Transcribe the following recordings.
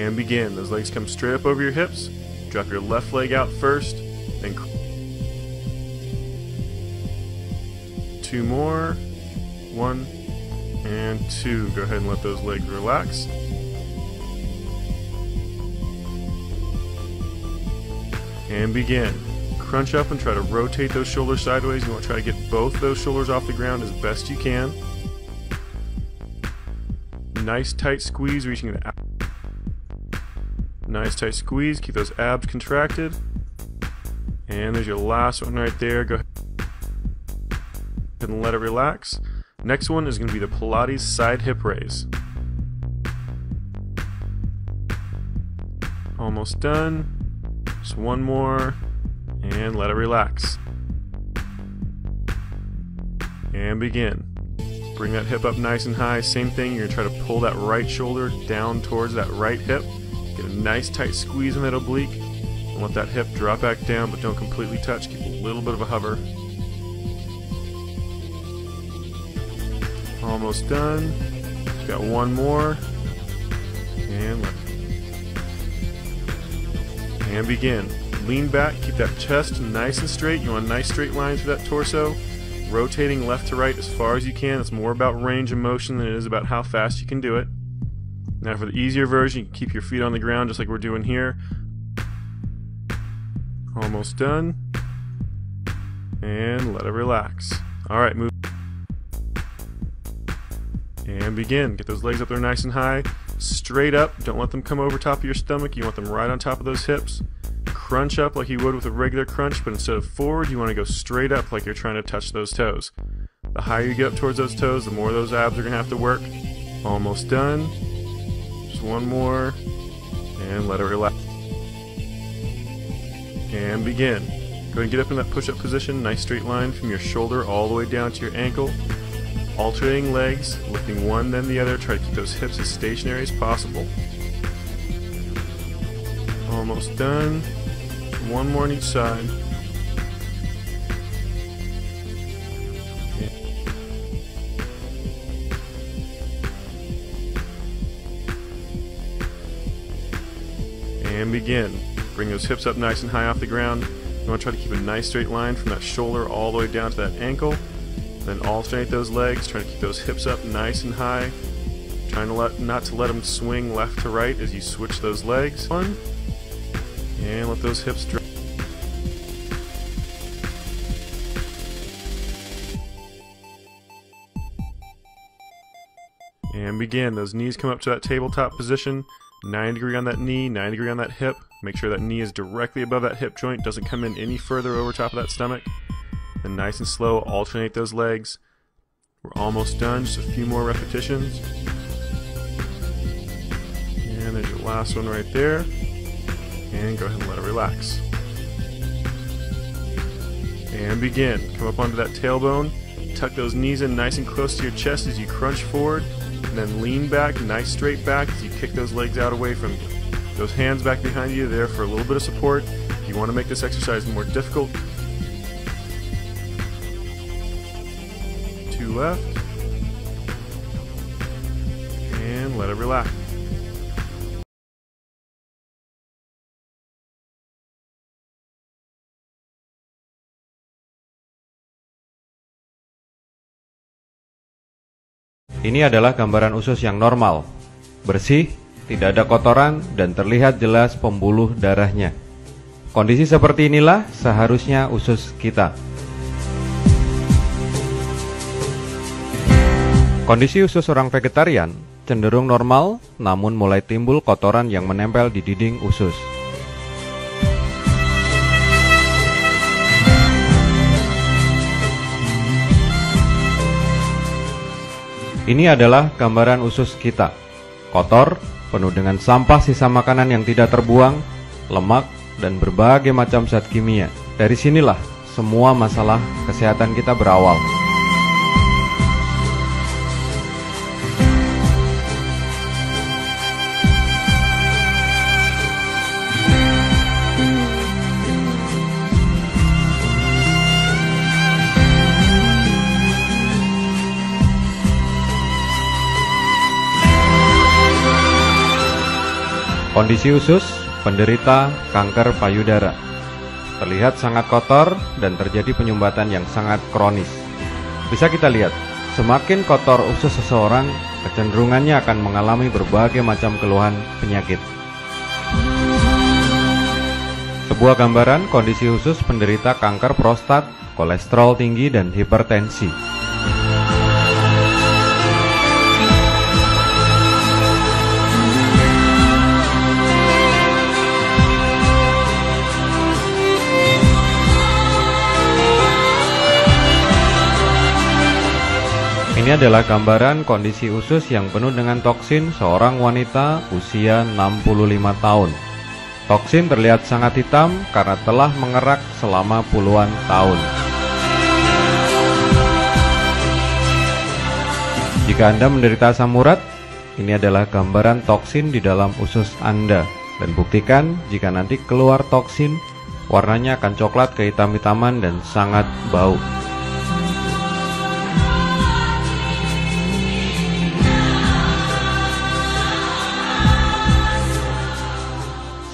And begin. Those legs come straight up over your hips. Drop your left leg out first, then 2 more. 1 and 2. Go ahead and let those legs relax. And begin. Crunch up and try to rotate those shoulders sideways. You want to try to get both those shoulders off the ground as best you can. Nice tight squeeze, reaching the abs. Nice tight squeeze, keep those abs contracted. And there's your last one right there. Go ahead and let it relax. Next one is going to be the Pilates side hip raise. Almost done. Just one more. And let it relax. And begin. Bring that hip up nice and high. Same thing, you're going to try to pull that right shoulder down towards that right hip. Get a nice tight squeeze on that oblique. And let that hip drop back down, but don't completely touch. Keep a little bit of a hover. Almost done. Got one more. And begin. Lean back, keep that chest nice and straight. You want a nice straight line through that torso. Rotating left to right as far as you can. It's more about range of motion than it is about how fast you can do it. Now for the easier version, you can keep your feet on the ground just like we're doing here. Almost done. And let it relax. Alright, move. And begin. Get those legs up there nice and high. Straight up. Don't let them come over top of your stomach. You want them right on top of those hips. Crunch up like you would with a regular crunch, but instead of forward, you want to go straight up like you're trying to touch those toes. The higher you get up towards those toes, the more those abs are going to have to work. Almost done. Just one more. And let it relax. And begin. Go ahead and get up in that push-up position. Nice straight line from your shoulder all the way down to your ankle. Alternating legs, lifting one then the other. Try to keep those hips as stationary as possible. Almost done. One more on each side. And begin. Bring those hips up nice and high off the ground. You want to try to keep a nice straight line from that shoulder all the way down to that ankle. Then alternate those legs, trying to keep those hips up nice and high. Trying to not to let them swing left to right as you switch those legs. One. And let those hips drop. And begin. Those knees come up to that tabletop position. 90 degree on that knee, 90 degree on that hip. Make sure that knee is directly above that hip joint, doesn't come in any further over top of that stomach. Then nice and slow, alternate those legs. We're almost done, just a few more repetitions. And there's your last one right there. And go ahead and let it relax. And begin. Come up onto that tailbone. Tuck those knees in nice and close to your chest as you crunch forward. And then lean back, nice straight back as you kick those legs out away from you. Those hands back behind you there for a little bit of support. If you want to make this exercise more difficult. 2 left. And let it relax. Ini adalah gambaran usus yang normal, bersih, tidak ada kotoran, dan terlihat jelas pembuluh darahnya. Kondisi seperti inilah seharusnya usus kita. Kondisi usus orang vegetarian cenderung normal, namun mulai timbul kotoran yang menempel di dinding usus. Ini adalah gambaran usus kita. Kotor, penuh dengan sampah sisa makanan yang tidak terbuang, lemak, dan berbagai macam zat kimia. Dari sinilah semua masalah kesehatan kita berawal. Kondisi usus penderita kanker payudara. Terlihat sangat kotor dan terjadi penyumbatan yang sangat kronis. Bisa kita lihat, semakin kotor usus seseorang, kecenderungannya akan mengalami berbagai macam keluhan penyakit. Sebuah gambaran kondisi usus penderita kanker prostat, kolesterol tinggi, dan hipertensi. Ini adalah gambaran kondisi usus yang penuh dengan toksin seorang wanita usia 65 tahun. Toksin terlihat sangat hitam karena telah mengerak selama puluhan tahun. Jika Anda menderita asam urat, ini adalah gambaran toksin di dalam usus Anda. Dan buktikan jika nanti keluar toksin, warnanya akan coklat kehitam-hitaman dan sangat bau.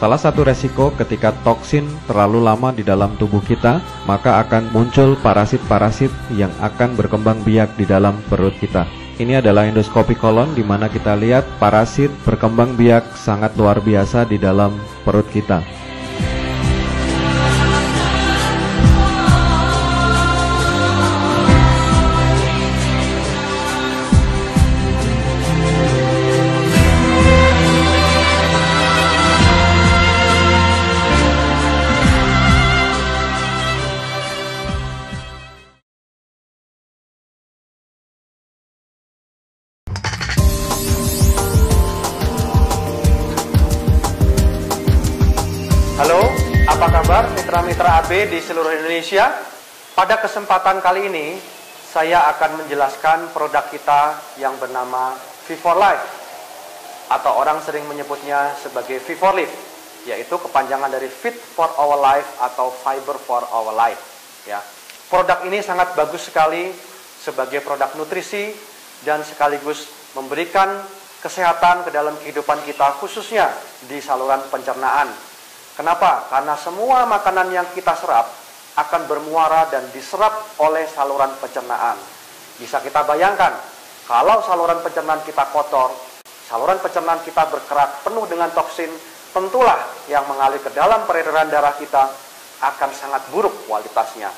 Salah satu resiko ketika toksin terlalu lama di dalam tubuh kita, maka akan muncul parasit-parasit yang akan berkembang biak di dalam perut kita. Ini adalah endoskopi kolon di mana kita lihat parasit berkembang biak sangat luar biasa di dalam perut kita. Halo, apa kabar mitra-mitra AB di seluruh Indonesia? Pada kesempatan kali ini, saya akan menjelaskan produk kita yang bernama V4Life, atau orang sering menyebutnya sebagai V4Live, yaitu kepanjangan dari Fit for Our Life atau Fiber for Our Life. Ya, produk ini sangat bagus sekali sebagai produk nutrisi dan sekaligus memberikan kesehatan ke dalam kehidupan kita, khususnya di saluran pencernaan. Kenapa? Karena semua makanan yang kita serap akan bermuara dan diserap oleh saluran pencernaan. Bisa kita bayangkan, kalau saluran pencernaan kita kotor, saluran pencernaan kita berkerak penuh dengan toksin, tentulah yang mengalir ke dalam peredaran darah kita akan sangat buruk kualitasnya.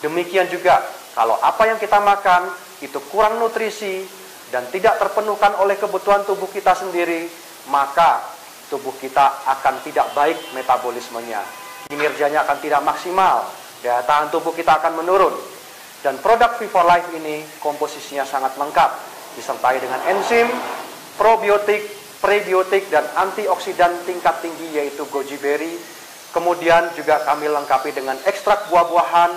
Demikian juga, kalau apa yang kita makan itu kurang nutrisi dan tidak terpenuhkan oleh kebutuhan tubuh kita sendiri, maka tubuh kita akan tidak baik metabolismenya, kinerjanya akan tidak maksimal, daya tahan tubuh kita akan menurun. Dan produk V4Life ini komposisinya sangat lengkap, disertai dengan enzim, probiotik, prebiotik, dan antioksidan tingkat tinggi yaitu goji berry. Kemudian juga kami lengkapi dengan ekstrak buah-buahan,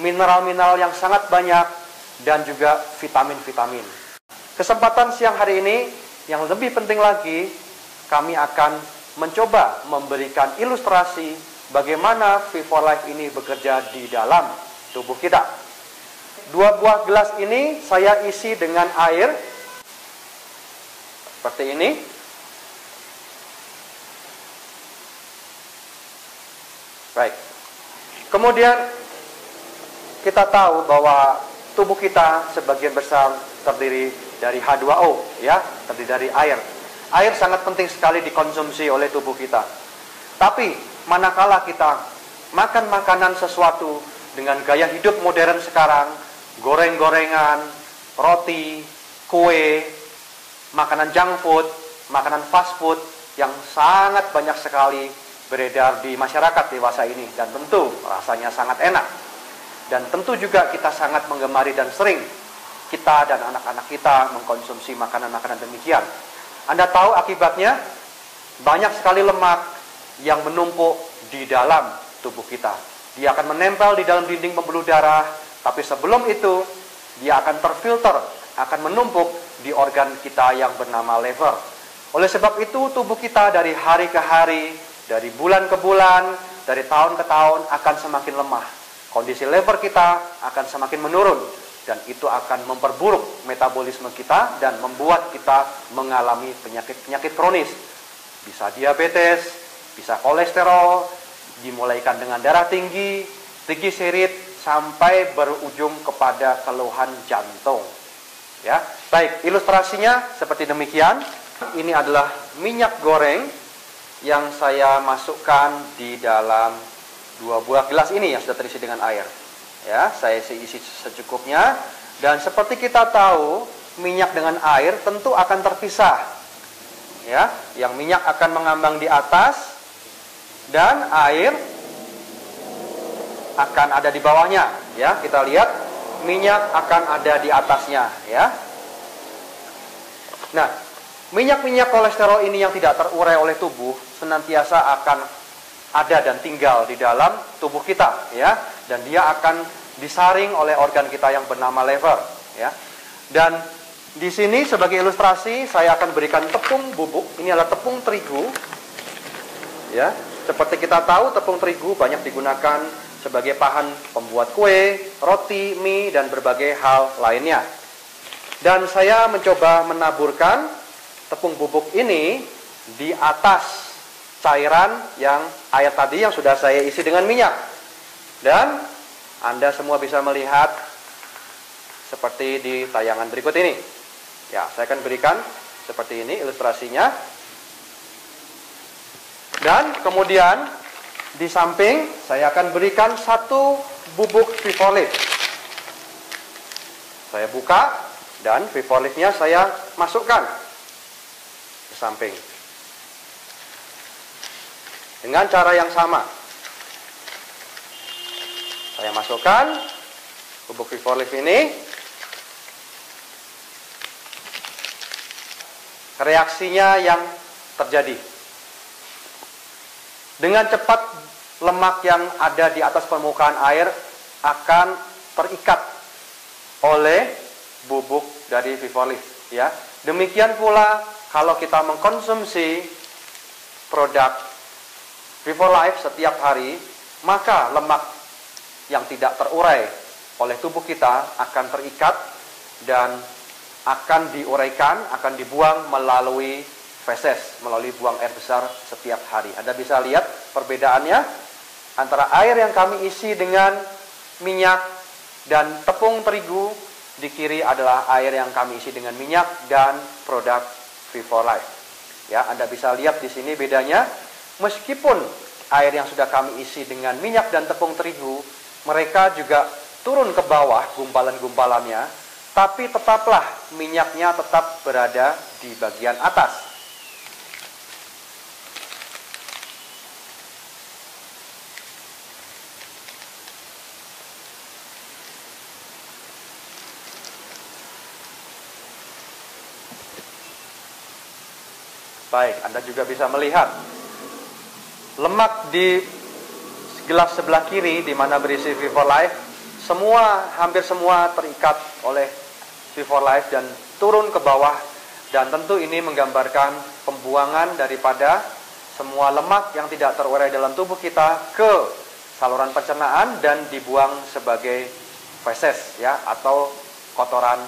mineral-mineral yang sangat banyak, dan juga vitamin-vitamin. Kesempatan siang hari ini yang lebih penting lagi, kami akan mencoba memberikan ilustrasi bagaimana V4Life ini bekerja di dalam tubuh kita. 2 buah gelas ini saya isi dengan air seperti ini. Baik. Kemudian kita tahu bahwa tubuh kita sebagian besar terdiri dari H2O, ya, terdiri dari air. Air sangat penting sekali dikonsumsi oleh tubuh kita. Tapi, manakala kita makan makanan sesuatu dengan gaya hidup modern sekarang, goreng-gorengan, roti, kue, makanan junk food, makanan fast food yang sangat banyak sekali beredar di masyarakat dewasa ini. Dan tentu rasanya sangat enak. Dan tentu juga kita sangat menggemari dan sering kita dan anak-anak kita mengkonsumsi makanan-makanan demikian. Anda tahu akibatnya banyak sekali lemak yang menumpuk di dalam tubuh kita. Dia akan menempel di dalam dinding pembuluh darah, tapi sebelum itu dia akan terfilter, akan menumpuk di organ kita yang bernama liver. Oleh sebab itu tubuh kita dari hari ke hari, dari bulan ke bulan, dari tahun ke tahun akan semakin lemah. Kondisi liver kita akan semakin menurun. Dan itu akan memperburuk metabolisme kita dan membuat kita mengalami penyakit-penyakit kronis. bisa diabetes, bisa kolesterol, dimulaikan dengan darah tinggi, trigliserid, sampai berujung kepada keluhan jantung. Ya, baik, ilustrasinya seperti demikian. Ini adalah minyak goreng yang saya masukkan di dalam 2 buah gelas ini yang sudah terisi dengan air. Ya, saya isi secukupnya. Dan seperti kita tahu, minyak dengan air tentu akan terpisah. Ya, yang minyak akan mengambang di atas dan air akan ada di bawahnya. Ya, kita lihat minyak akan ada di atasnya. Ya. Nah, minyak-minyak kolesterol ini yang tidak terurai oleh tubuh senantiasa akan ada dan tinggal di dalam tubuh kita, ya, dan dia akan disaring oleh organ kita yang bernama liver, ya. Dan di sini sebagai ilustrasi saya akan berikan tepung bubuk. Ini adalah tepung terigu, ya. Seperti kita tahu, tepung terigu banyak digunakan sebagai bahan pembuat kue, roti, mie, dan berbagai hal lainnya. Dan saya mencoba menaburkan tepung bubuk ini di atas cairan yang air tadi yang sudah saya isi dengan minyak. Dan Anda semua bisa melihat seperti di tayangan berikut ini. Ya, saya akan berikan seperti ini ilustrasinya. Dan kemudian di samping saya akan berikan 1 bubuk Vivorlift. Saya buka dan Vivorliftnya saya masukkan ke samping. Dengan cara yang sama. Saya masukkan bubuk Vivorlift ini. Reaksinya yang terjadi. Dengan cepat lemak yang ada di atas permukaan air akan terikat oleh bubuk dari Vivorlift, ya. Demikian pula kalau kita mengkonsumsi produk Vivorlife setiap hari, maka lemak yang tidak terurai oleh tubuh kita akan terikat dan akan diuraikan, akan dibuang melalui feses, melalui buang air besar setiap hari. Anda bisa lihat perbedaannya antara air yang kami isi dengan minyak dan tepung terigu. Di kiri adalah air yang kami isi dengan minyak dan produk Vivorlife. Ya, Anda bisa lihat di sini bedanya. Meskipun air yang sudah kami isi dengan minyak dan tepung terigu, mereka juga turun ke bawah gumpalan-gumpalannya, tapi tetaplah minyaknya tetap berada di bagian atas. Baik, Anda juga bisa melihat lemak di gelas sebelah kiri di mana berisi Vivorlife, hampir semua terikat oleh Vivorlife dan turun ke bawah, dan tentu ini menggambarkan pembuangan daripada semua lemak yang tidak terurai dalam tubuh kita ke saluran pencernaan dan dibuang sebagai feses, ya, atau kotoran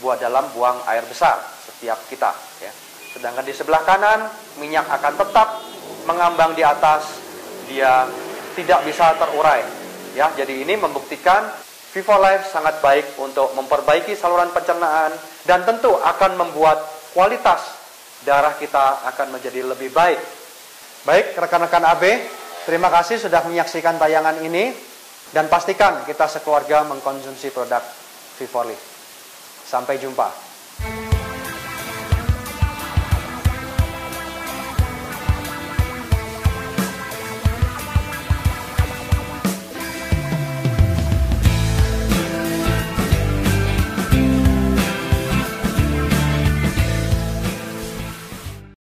buang air besar setiap kita, ya. Sedangkan di sebelah kanan, minyak akan tetap mengambang di atas, dia tidak bisa terurai. Ya, jadi ini membuktikan Vivorlife sangat baik untuk memperbaiki saluran pencernaan dan tentu akan membuat kualitas darah kita akan menjadi lebih baik. Baik, rekan-rekan AB, terima kasih sudah menyaksikan tayangan ini dan pastikan kita sekeluarga mengkonsumsi produk Vivorlife. Sampai jumpa.